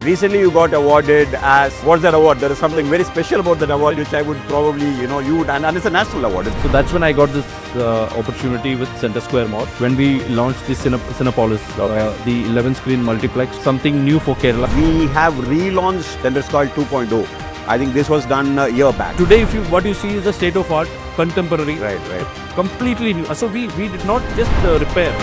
Recently you got awarded as, what's that award? There is something very special about that award which I would probably, you would, and it's a national award. So that's when I got this opportunity with Center Square Mall. When we launched the Cinepolis, the 11 screen multiplex, something new for Kerala. We have relaunched Center Square 2.0. I think this was done a year back. Today, what you see is a state of art, contemporary, Right. completely new. So we did not just repair.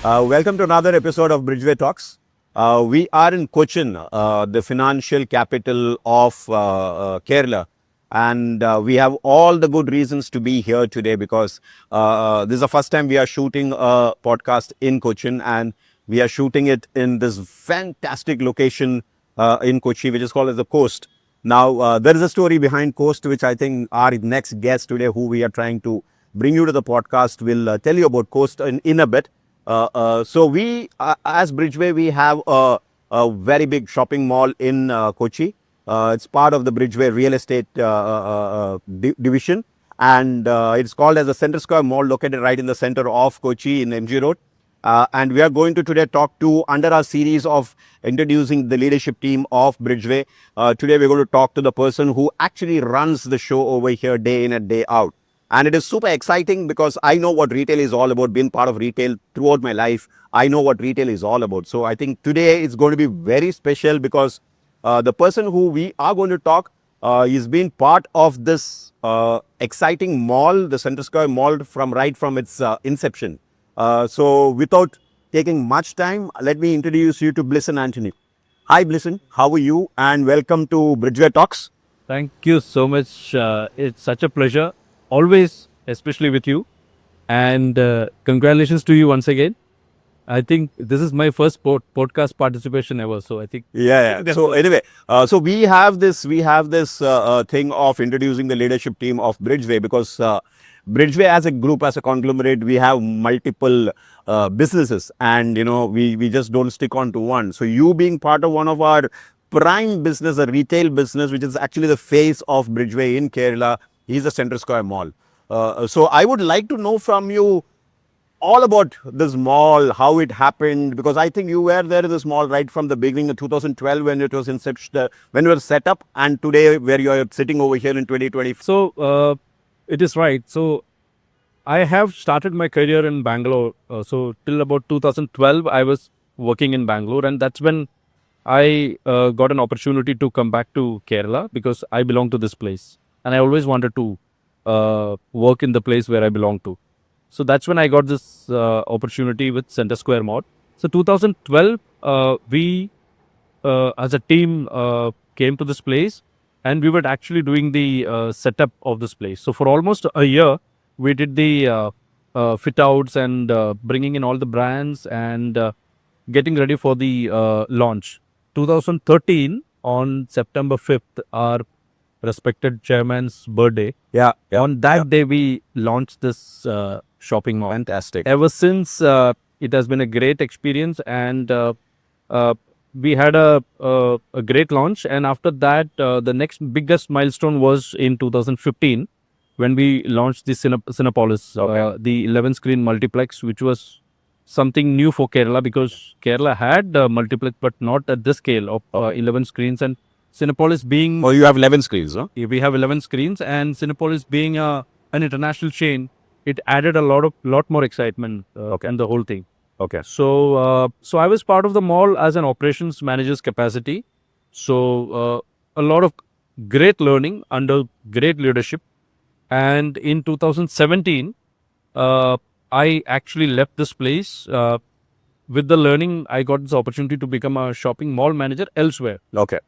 Welcome to another episode of Bridgeway Talks. We are in Cochin, the financial capital of Kerala. And we have all the good reasons to be here today because this is the first time we are shooting a podcast in Cochin, and we are shooting it in this fantastic location in Kochi, which is called as the Coast. Now, there is a story behind Coast, which I think our next guest today, who we are trying to bring you to the podcast, will tell you about Coast in a bit. So we, as Bridgeway, we have a very big shopping mall in Kochi. It's part of the Bridgeway real estate division, and it's called as the Center Square Mall, located right in the center of Kochi in MG Road. And we are going to today talk to, under our series of introducing the leadership team of Bridgeway, today we're going to talk to the person who actually runs the show over here day in and day out. And it is super exciting because I know what retail is all about. Been part of retail throughout my life, I know what retail is all about. So I think today is going to be very special because the person who we are going to talk is been part of this exciting mall, the Center Square Mall, from its inception. So without taking much time, let me introduce you to Blisson Antony. Hi Blisson, how are you? And welcome to Bridgeway Talks. Thank you so much. It's such a pleasure. Always, especially with you. And congratulations to you once again. I think this is my first podcast participation ever. So I think... Yeah. So anyway, so we have this thing of introducing the leadership team of Bridgeway because Bridgeway as a group, as a conglomerate, we have multiple businesses, and we just don't stick on to one. So you being part of one of our prime business, a retail business, which is actually the face of Bridgeway in Kerala, is the Center Square Mall. So I would like to know from you all about this mall, how it happened, because I think you were there in this mall right from the beginning of 2012 when it was inception, when it was set up, and today where you are sitting over here in 2020. So it is right. So I have started my career in Bangalore. So till about 2012, I was working in Bangalore, and that's when I got an opportunity to come back to Kerala because I belong to this place. And I always wanted to work in the place where I belong to. So that's when I got this opportunity with Center Square Mall. So 2012, we as a team came to this place, and we were actually doing the setup of this place. So for almost a year, we did the fit outs and bringing in all the brands and getting ready for the launch. 2013, on September 5th, our respected chairman's birthday. On that day, we launched this shopping mall. Fantastic. Ever since, it has been a great experience, and we had a great launch. And after that, the next biggest milestone was in 2015 when we launched the Cinepolis, the 11 screen multiplex, which was something new for Kerala because Kerala had multiplex, but not at this scale of 11 screens. And Cinepolis being... Oh, you have 11 screens, huh? We have 11 screens, and Cinepolis being an international chain, it added a lot more excitement and the whole thing. Okay. So I was part of the mall as an operations manager's capacity. So a lot of great learning under great leadership. And in 2017, I actually left this place. With the learning, I got this opportunity to become a shopping mall manager elsewhere. Okay.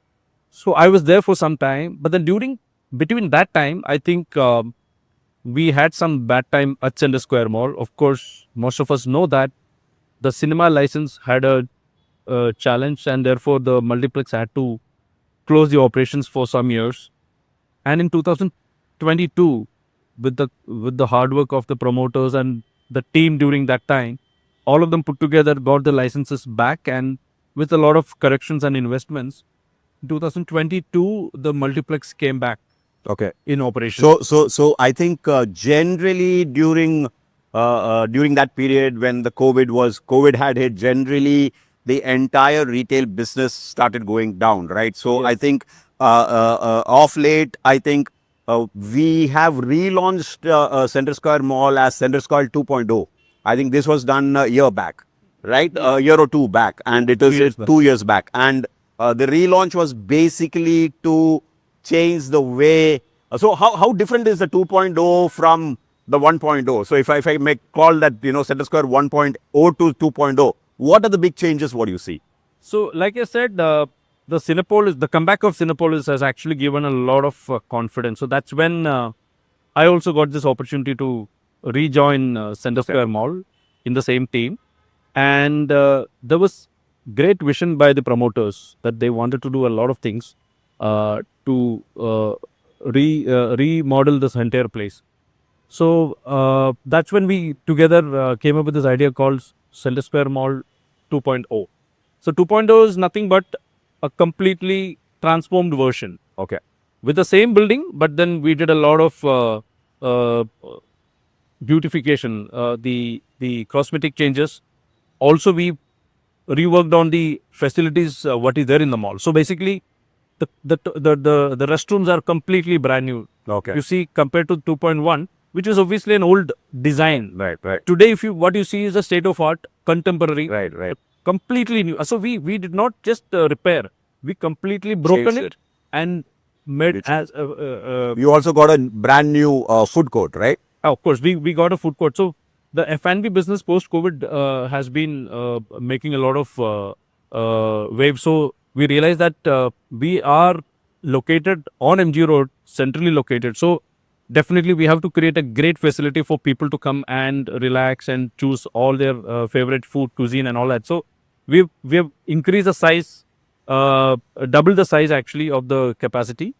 So I was there for some time, but then between that time, I think we had some bad time at Center Square Mall. Of course, most of us know that the cinema license had a challenge, and therefore the multiplex had to closed the operations for some years. And in 2022, with the hard work of the promoters and the team during that time, all of them put together got the licenses back, and with a lot of corrections and investments, in 2022 the multiplex came back Okay. in operation. So I think generally during that period when the COVID had hit, generally the entire retail business started going down, right? So Yes. I think off late, I think we have relaunched Center Square Mall as Center Square 2.0. I think this was done a year back, right? A year or two back, and it is 2 years back. 2 years back. And the relaunch was basically to change the way. So how different is the 2.0 from the 1.0? So if I may call that, Center Square 1.0 to 2.0, what are the big changes? What do you see? So, like I said, the comeback of Cinepolis has actually given a lot of confidence. So that's when I also got this opportunity to rejoin Center Square Mall in the same team, and there was great vision by the promoters that they wanted to do a lot of things to remodel this entire place. So that's when we together came up with this idea called Center Square Mall 2.0. So 2.0 is nothing but a completely transformed version. Okay. With the same building, but then we did a lot of beautification, the cosmetic changes. Also, we reworked on the facilities what is there in the mall. So basically, the restrooms are completely brand new. Okay. You see, compared to 2.1, which is obviously an old design. Right. Today, what you see is a state of art, contemporary, Right. completely new. So we did not just repair; we completely broken Changed it and made Which- as You also got a brand new food court, right? of course we got a food court. So the F&B business post COVID has been making a lot of waves. So we realized that we are located on MG Road, centrally located. So definitely we have to create a great facility for people to come and relax and choose all their favorite food, cuisine, and all that. So we have increased the size, double the size actually of the capacity.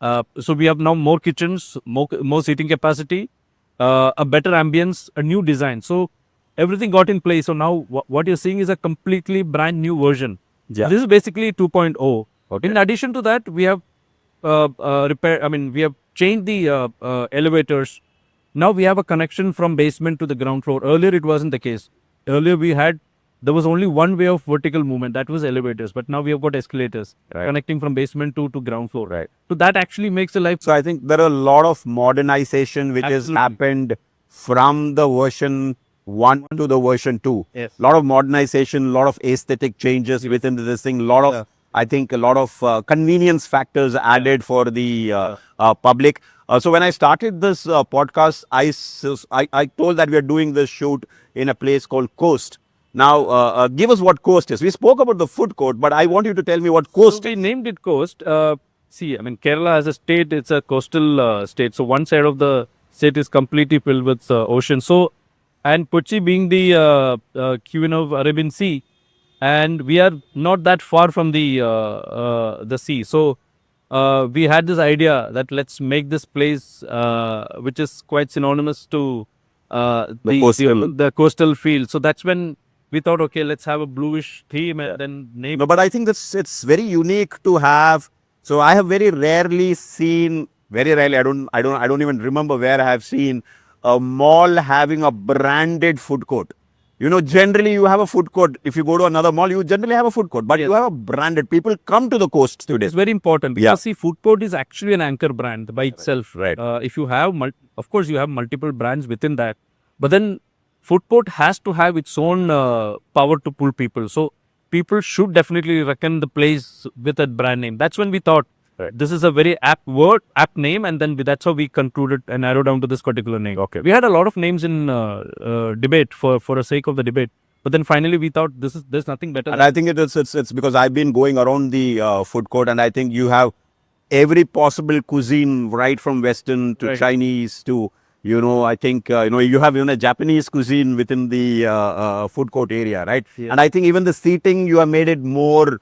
So we have now more kitchens, more seating capacity, a better ambience, a new design. So everything got in place. So now what you're seeing is a completely brand new version. Yeah. This is basically 2.0. Okay. In addition to that, we have we have changed the elevators. Now we have a connection from basement to the ground floor. Earlier it wasn't the case. Earlier there was only one way of vertical movement, that was elevators. But now we have got escalators connecting from basement to ground floor. Right. So that actually makes the life. So I think there are a lot of modernization which has Absolutely. happened from the version 1 to the version 2. Yes. Lot of modernization, lot of aesthetic changes within this thing, I think a lot of convenience factors added for the public. So when I started this podcast, I told that we are doing this shoot in a place called Coast. Now, give us what Coast is. We spoke about the food court, but I want you to tell me what Coast So we is. named it Coast. See, I mean, Kerala as a state, it's a coastal state. So one side of the state is completely filled with ocean. So, and Kochi being the queen of Arabian Sea, and we are not that far from the sea. So we had this idea that let's make this place, which is quite synonymous to the coastal feel. So that's when we thought, okay, let's have a bluish theme and then name. No, but I think it's very unique to have. So I have very rarely seen, very rarely, I don't even remember where I have seen a mall having a branded food court. Generally you have a food court. If you go to another mall, you generally have a food court, but you have a branded. People come to the Coast today. It's very important because see, food court is actually an anchor brand by itself. Right. If you have, of course, you have multiple brands within that, but then food court has to have its own power to pull people. So people should definitely reckon the place with a brand name. That's when we thought this is a very apt name, and then that's how we concluded and narrowed down to this particular name. Okay. We had a lot of names in debate for the sake of the debate. But then finally we thought there's nothing better. And I think it's because I've been going around the food court, and I think you have every possible cuisine, right from Western to Chinese to, I think, you have even a Japanese cuisine within the food court area, right? Yes. And I think even the seating, you have made it more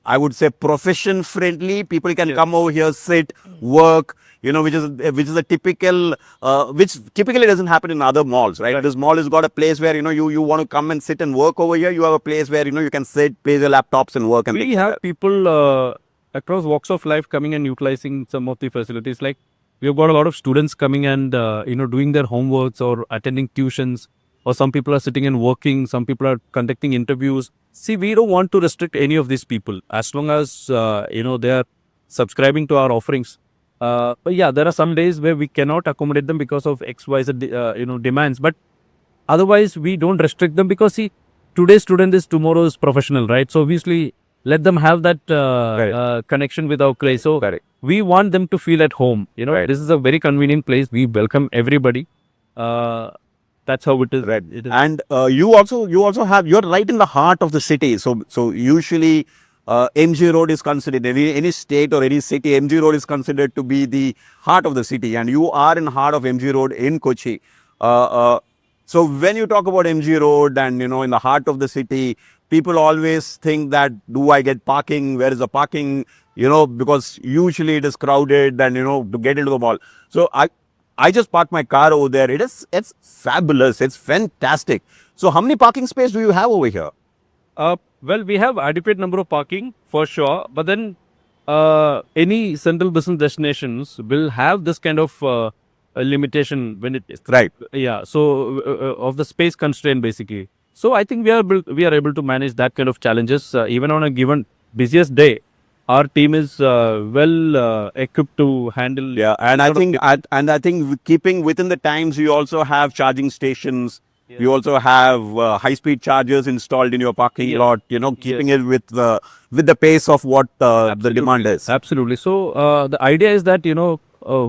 I would say profession friendly. People can come over here, sit, work, which is a typical, which typically doesn't happen in other malls, right? This mall has got a place where, you want to come and sit and work over here. You have a place where, you can sit, play your laptops and work. And We have people across walks of life coming and utilizing some of the facilities. Like we've got a lot of students coming and doing their homeworks or attending tuitions, or some people are sitting and working. Some people are conducting interviews. See, we don't want to restrict any of these people as long as they are subscribing to our offerings. But yeah, there are some days where we cannot accommodate them because of XYZ demands. But otherwise, we don't restrict them because see, today's student is tomorrow's professional, right? So obviously, let them have that connection with our place. So we want them to feel at home. This is a very convenient place. We welcome everybody. That's how it is. Right. It is. And you also have, you're right in the heart of the city. So usually MG Road is considered, any state or any city, MG Road is considered to be the heart of the city, and you are in heart of MG Road in Kochi. So when you talk about MG Road and in the heart of the city, people always think that, do I get parking? Where is the parking? Because usually it is crowded and to get into the mall. So I just parked my car over there. It's fabulous. It's fantastic. So how many parking space do you have over here? Well, we have adequate number of parking for sure, but then any central business destinations will have this kind of a limitation when it is Right. Yeah. So of the space constraint basically. So I think we are able to manage that kind of challenges even on a given busiest day. Our team is well equipped to handle. Yeah, and I think keeping within the times, you also have charging stations. Yes. You also have high-speed chargers installed in your parking lot. Keeping it with the pace of what the demand is. Absolutely. So the idea is that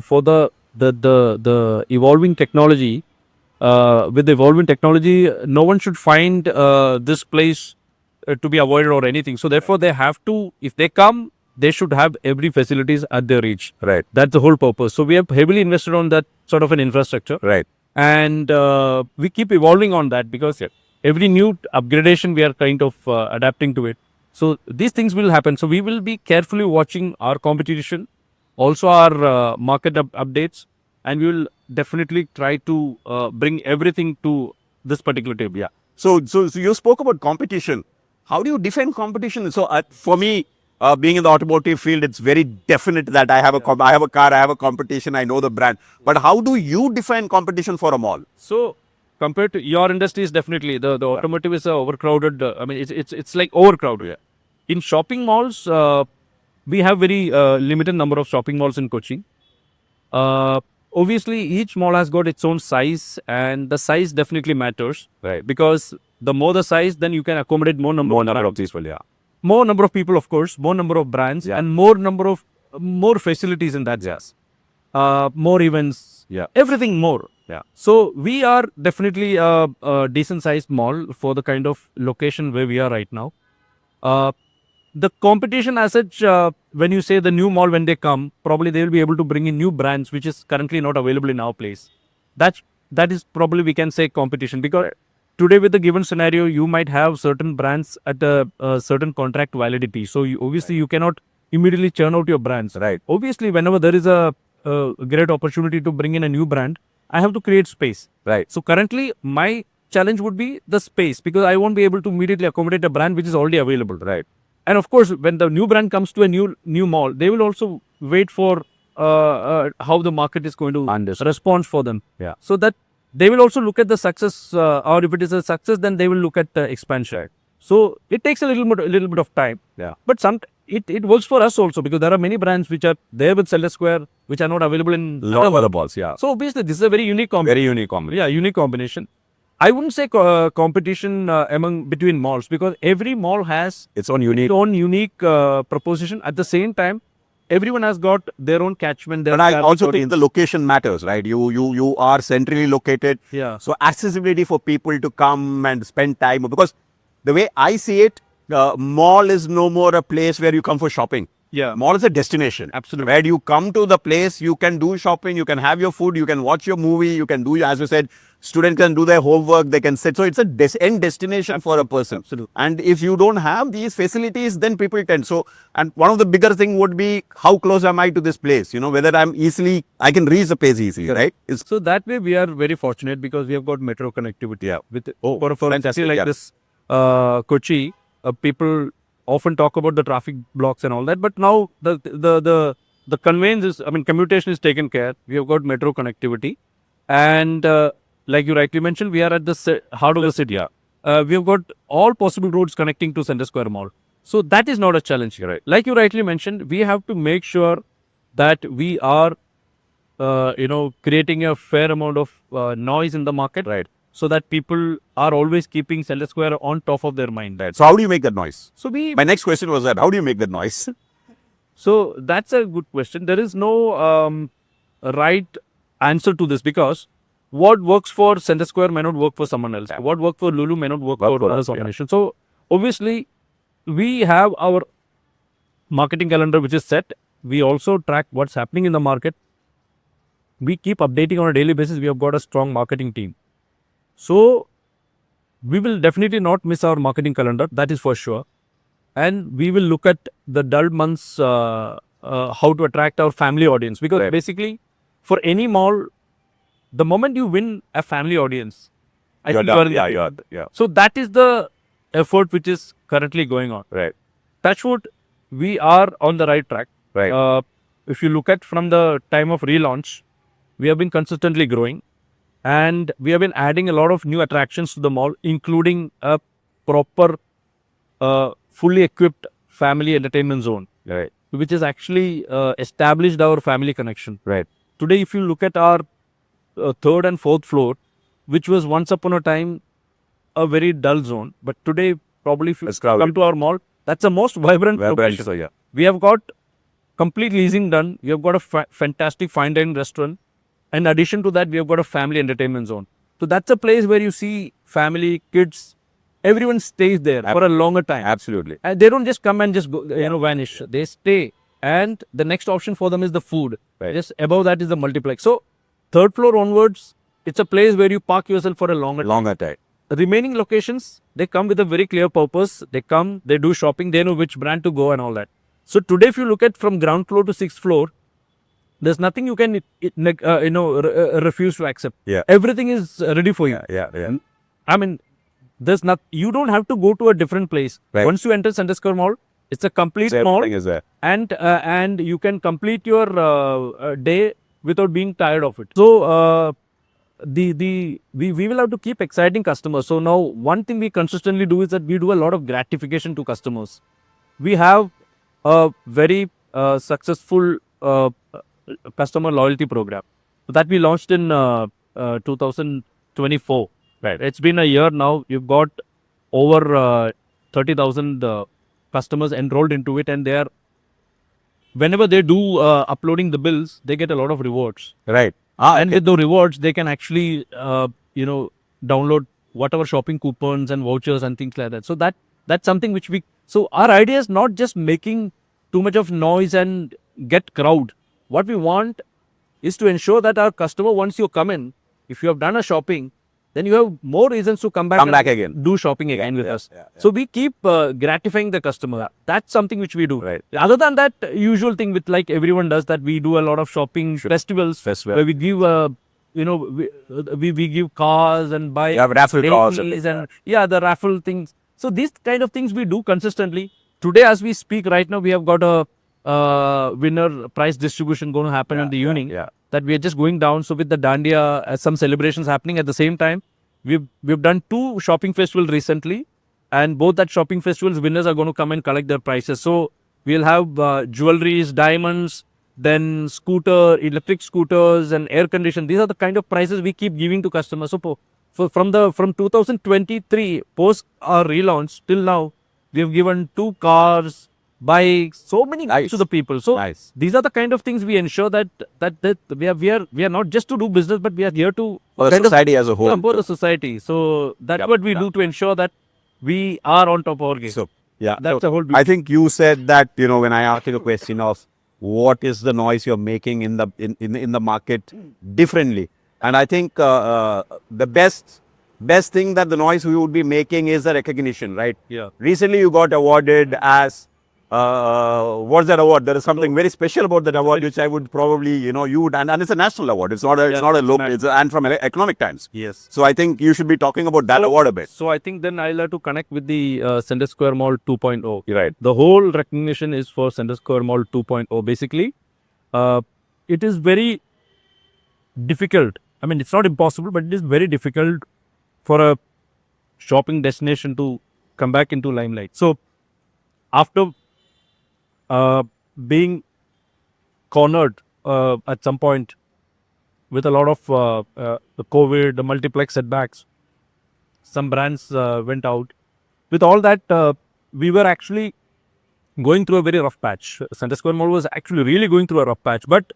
for the evolving technology, with the evolving technology, no one should find this place to be avoided or anything. So therefore, they have to, if they come, they should have every facilities at their reach. Right. That's the whole purpose. So we have heavily invested on that sort of an infrastructure. Right. And we keep evolving on that because every new upgradation we are kind of adapting to it. So these things will happen. So we will be carefully watching our competition, also our market updates, and we will definitely try to bring everything to this particular table. Yeah. So you spoke about competition. How do you define competition? So for me, being in the automotive field, it's very definite that I have a car, I have a competition, I know the brand. But how do you define competition for a mall? So compared to your industry, is definitely the automotive is overcrowded. I mean, it's like overcrowded. Yeah. In shopping malls, we have very limited number of shopping malls in Kochi. Obviously, each mall has got its own size, and the size definitely matters. Right. Because the more the size, then you can accommodate more number of these people, yeah. More number of people, of course, more number of brands, and more facilities in that jazz. More events, everything more. Yeah. So we are definitely a decent sized mall for the kind of location where we are right now. The competition as such, when you say the new mall, when they come, probably they will be able to bring in new brands, which is currently not available in our place. That is probably we can say competition, because today with the given scenario, you might have certain brands at a certain contract validity. So obviously you cannot immediately churn out your brands. Right. Obviously, whenever there is a great opportunity to bring in a new brand, I have to create space. Right. So currently my challenge would be the space, because I won't be able to immediately accommodate a brand which is already available. Right. And of course, when the new brand comes to a new mall, they will also wait for how the market is going to respond for them. Yeah. So that they will also look at the success, or if it is a success, then they will look at the expansion. Right. So it takes a little bit of time. Yeah. But it works for us also, because there are many brands which are there with Seller Square, which are not available in lot of other malls. Yeah. So obviously this is a very unique combination. Very unique combination. Yeah, unique combination. I wouldn't say competition between malls, because every mall has its own unique proposition. At the same time, everyone has got their own catchment. But I also think the location matters, right? You are centrally located. Yeah. So accessibility for people to come and spend time, because the way I see it, mall is no more a place where you come for shopping. Yeah. Mall is a destination. Absolutely. Where you come to the place, you can do shopping, you can have your food, you can watch your movie, you can do, as you said, students can do their homework, they can sit. So it's a end destination for a person. Absolutely. And if you don't have these facilities, then people tend. So, and one of the bigger thing would be how close am I to this place? You know, whether I can reach the place easily, right? So that way we are very fortunate because we have got metro connectivity. Yeah. With Oh, for a fantastic, city like yeah. this, Kochi, people often talk about the traffic blocks and all that, but now the conveyance is, I mean, commutation is taken care. We have got metro connectivity, and like you rightly mentioned, we are at the heart of the city. We have got all possible roads connecting to Center Square Mall. So that is not a challenge here. Right? Like you rightly mentioned, we have to make sure that we are creating a fair amount of noise in the market, Right. so that people are always keeping Center Square on top of their mind. Right. So how do you make that noise? So My next question was that, how do you make that noise? so that's a good question. There is no right answer to this because what works for Center Square may not work for someone else. What works for Lulu may not work for for other us, yeah. organizations. So obviously, we have our marketing calendar which is set. We also track what's happening in the market. We keep updating on a daily basis. We have got a strong marketing team. So we will definitely not miss our marketing calendar. That is for sure. And we will look at the dull months, how to attract our family audience. Because Right. basically, for any mall, the moment you win a family audience, I You're think done. you are in Yeah, the you're, game. yeah. So that is the effort which is currently going on. Right. Touchwood, we are on the right track. Right. If you look at from the time of relaunch, we have been consistently growing, and we have been adding a lot of new attractions to the mall, including a proper, fully equipped family entertainment zone, Right. which has actually established our family connection. Right. Today, if you look at our third and fourth floor, which was once upon a time a very dull zone, but today probably if you It's crowded. come to our mall, that's the most vibrant location. So, yeah. We have got complete leasing done. We have got a fantastic fine dining restaurant. In addition to that, we have got a family entertainment zone. So that's a place where you see family, kids, everyone stays there for a longer time. Absolutely. And they don't just come and just go, vanish. They stay. And the next option for them is the food. Right. Just above that is the multiplex. So third floor onwards, it's a place where you park yourself for a longer time. Longer time. Remaining locations, they come with a very clear purpose. They come, they do shopping, they know which brand to go and all that. So today, if you look at from ground floor to sixth floor, there's nothing you can refuse to accept. Yeah. Everything is ready for you. Yeah. I mean, there's not. You don't have to go to a different place. Right. Once you enter Center Square Mall, it's a complete So mall, everything is there. and you can complete your day without being tired of it. So we will have to keep exciting customers. So now one thing we consistently do is that we do a lot of gratification to customers. We have a very successful customer loyalty program that we launched in 2024. Right. It's been a year now. We've got over 30,000 customers enrolled into it, and they are, whenever they do uploading the bills, they get a lot of rewards. Right. And with the rewards, they can actually download whatever shopping coupons and vouchers and things like that. So that's something which so our idea is not just making too much of noise and get crowd. What we want is to ensure that our customer, once you come in, if you have done a shopping, then you have more reasons to come back again. do shopping again with us. yeah. So we keep gratifying the customer. That's something which we do. Right. Other than that, usual thing with like everyone does, that we do a lot of shopping festivals where we give we give cars and buy You have raffle draws and dailies and the raffle things. So these kind of things we do constantly. Today, as we speak right now, we have got a winner prize distribution going to happen in the evening. Yeah. That we are just going down. So with the Dandiya, some celebrations happening at the same time. We've done 2 shopping festivals recently, and both that shopping festivals winners are going to come and collect their prizes. So we'll have jewelries, diamonds, then electric scooters, and air condition. These are the kind of prizes we keep giving to customers. So from 2023 post our relaunch till now, we have given 2 cars, bikes, so many Nice. to the people. So Nice. these are the kind of things we ensure that we are not just to do business, but we are here to For the society as a whole. for the society. So that's Yep. what we do to ensure that we are on top of our game. So Yeah, That's so the whole I think you said that, you know, when I asked you the question of what is the noise you're making in the in the market differently, and I think the best thing that the noise we would be making is the recognition, right? Yeah. Recently, you got awarded as what's that award? There is something very special about that award, which I would probably, you know, you would, and it's a national award. It's not a local. It's and from Economic Times. Yes. So I think you should be talking about that award a bit. So I think then I'll have to connect with the Center Square Mall 2.0. Right. The whole recognition is for Center Square Mall 2.0. Basically, it is very difficult. I mean, it's not impossible, but it is very difficult for a shopping destination to come back into limelight. So after being cornered at some point with a lot of the COVID, the multiplex setbacks, some brands went out. With all that, we were actually going through a very rough patch. Center Square Mall was actually really going through a rough patch. But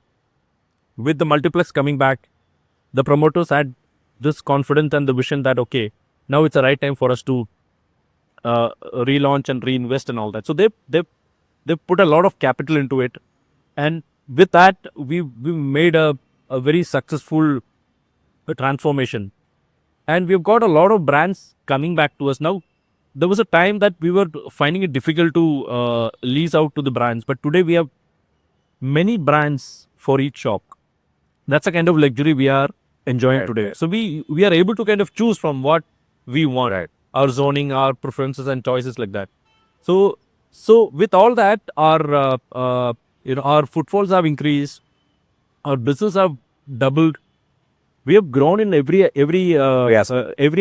with the multiplex coming back, the promoters had this confidence and the vision that, okay, now it's the right time for us to relaunch and reinvest and all that. So they put a lot of capital into it. And with that, we made a very successful transformation. And we've got a lot of brands coming back to us. Now, there was a time that we were finding it difficult to lease out to the brands. But today we have many brands for each shop. That's a kind of luxury we are enjoying today. So we are able to kind of choose from what we want, our zoning, our preferences and choices like that. So with all that, our our footfalls have increased, our business have doubled. We have grown in every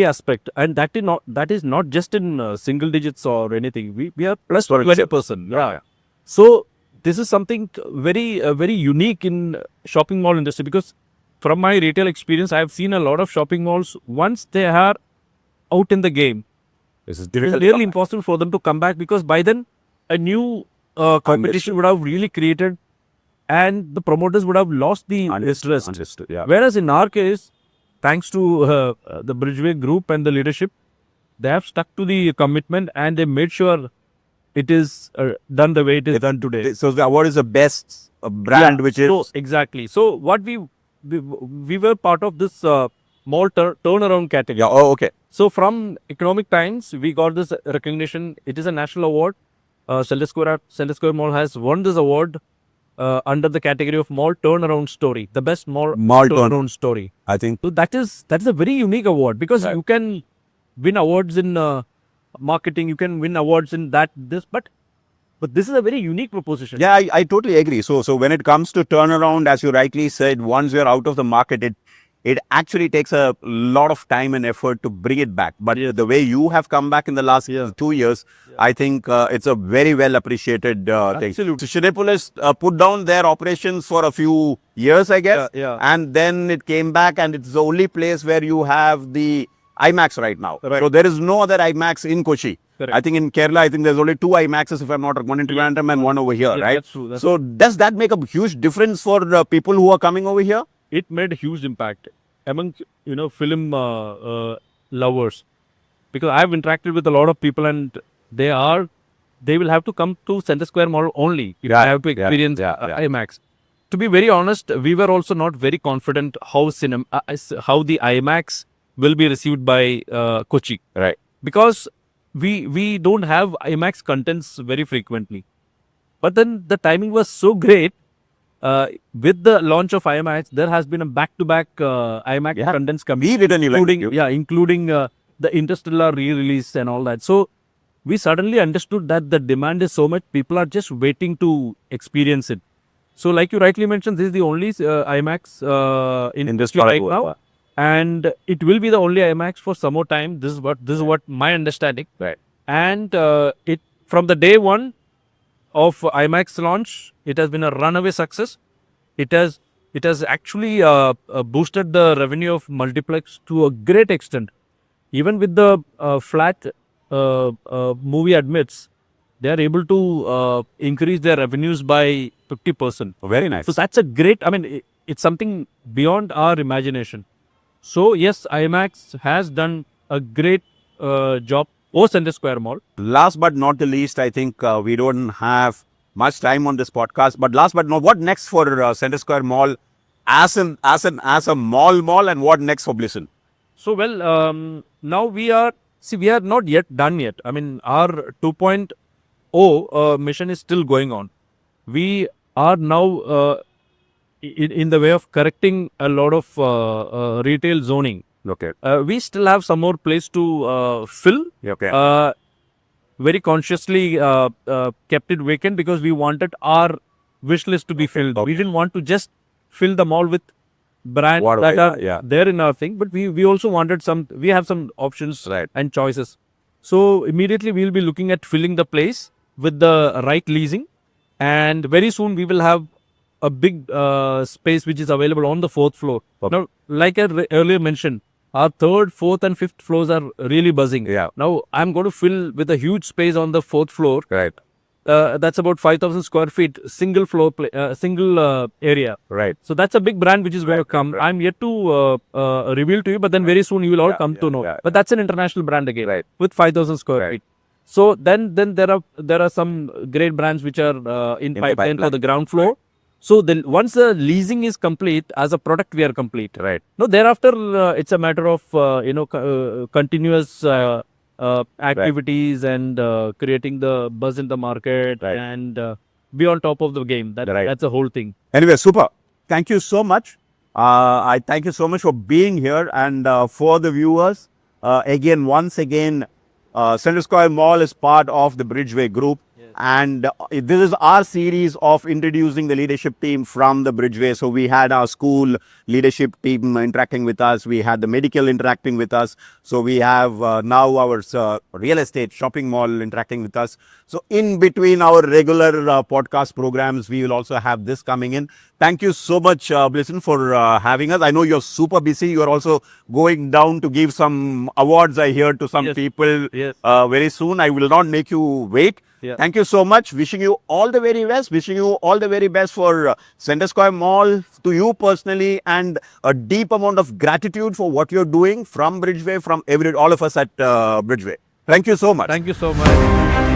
aspect, and that is not just in single digits or anything. We are plus 20%. Yeah. So this is something very unique in shopping mall industry, because from my retail experience, I have seen a lot of shopping malls, once they are out in the game, This is it's difficult. really impossible for them to come back, because by then a new competition would have really created, and the promoters would have lost the interest. Understood. Yeah. Whereas in our case, thanks to the Bridgeway group and the leadership, they have stuck to the commitment and they made sure it is done the way it is done today. So the award is the best brand, which is So exactly. So what we were part of this mall turnaround category. yeah. Oh, okay. So from Economic Times, we got this recognition. It is a national award. Center Square Mall has won this award under the category of mall turnaround story, the best mall turnaround story. I think So that is a very unique award, because you can win awards in marketing, you can win awards in this, but this is a very unique proposition. yeah, I totally agree. So when it comes to turnaround, as you rightly said, once you're out of the market, it actually takes a lot of time and effort to bring it back. But the way you have come back in the last 2 years, I think it's a very well appreciated thing. Absolutely. So Cinepolis put down their operations for a few years, I guess. Yeah. And then it came back, and it's the only place where you have the IMAX right now. Right. So there is no other IMAX in Kochi. Correct. I think in Kerala, I think there's only 2 IMAXs, if I'm not wrong, one in Trivandrum and one over here, Yeah, right? that's true, that's So does that make a huge difference for people who are coming over here? It made a huge impact among film lovers, because I've interacted with a lot of people, and they will have to come to Center Square Mall only if they have to experience IMAX. To be very honest, we were also not very confident how the IMAX will be received by Kochi, Right. because we don't have IMAX contents very frequently. But then the timing was so great. With the launch of IMAX, there has been a back-to-back IMAX contents coming, including the Interstellar re-release and all that. So we suddenly understood that the demand is so much, people are just waiting to experience it. So like you rightly mentioned, this is the only IMAX in industry right now, and it will be the only IMAX for some more time. This is what my understanding. Right. And it from the day one of IMAX launch, it has been a runaway success. It has actually boosted the revenue of multiplex to a great extent. Even with the flat movie admits, they are able to increase their revenues by 50%. Very nice. So that's a great. I mean, it's something beyond our imagination. So yes, IMAX has done a great job or Center Square Mall. Last but not the least, I think we don't have much time on this podcast. But last but not, what next for Center Square Mall as a mall, and what next for Blisson? So now we are not yet done yet. I mean, our 2.0 mission is still going on. We are now in the way of correcting a lot of retail zoning. Okay. We still have some more place to fill. Okay. Very consciously kept it vacant because we wanted our wish list to be filled. Okay. We didn't want to just fill the mall with brands What- that are yeah. there in our thing, but we also wanted we have some options Right. and choices. So immediately we'll be looking at filling the place with the right leasing, and very soon we will have a big space which is available on the 4th floor. Okay. Now, like I earlier mentioned, our 3rd, 4th and 5th floors are really buzzing. Yeah. Now, I'm going to fill with a huge space on the 4th floor. Right. That's about 5,000 square feet, single floor, single area. Right. So that's a big brand which is going to come. right. I'm yet to reveal to you, but then very soon you will all come to know. yeah, But that's an international brand again, Right. with 5,000 square Right. feet. So then there are some great brands which are in the pipeline for pipeline. the ground floor. So once the leasing is complete, as a product we are complete. Right. No, thereafter it's a matter of continuous activities and creating the buzz in the market Right. and be on top of the game. Right. That's the whole thing. Anyway, super. Thank you so much. I thank you so much for being here, and for the viewers, once again, Center Square Mall is part of the Bridgeway group. And this is our series of introducing the leadership team from the Bridgeway. So we had our school leadership team interacting with us. We had the medical interacting with us. So we have now our real estate shopping mall interacting with us. So in between our regular podcast programs, we will also have this coming in. Thank you so much, Blisson, for having us. I know you're super busy. You're also going down to give some awards, I hear, to some Yes. people Yes. very soon. I will not make you wait. Yeah. Thank you so much. Wishing you all the very best. Wishing you all the very best for Center Square Mall, to you personally, and a deep amount of gratitude for what you're doing from Bridgeway, from all of us at Bridgeway. Thank you so much. Thank you so much.